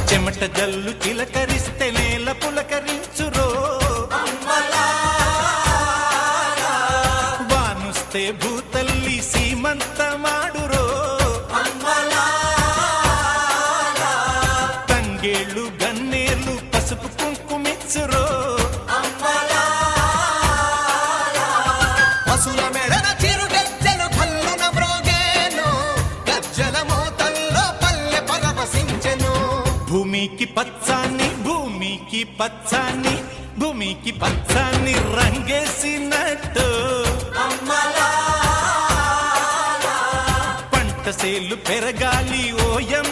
చెమట జల్లు చిలకరిస్తే నేల పులకరించురో, వానుస్తే భూతల్లి సీమంతమాడురో, తంగేళ్ళు గన్నేళ్ళు పసుపు కుంకుమిచ్చురో. పశుల మెడన చిరు గజ్జలు కల్లున మ్రోగేను, గజ్జల మోతల్లో పల్లె పరవశించెను. భూమికి పచ్చాన్ని భూమికి పచ్చాన్ని భూమికి పచ్చాన్ని రంగేసినట్టు పంట సేలు పెరగాలి ఓయం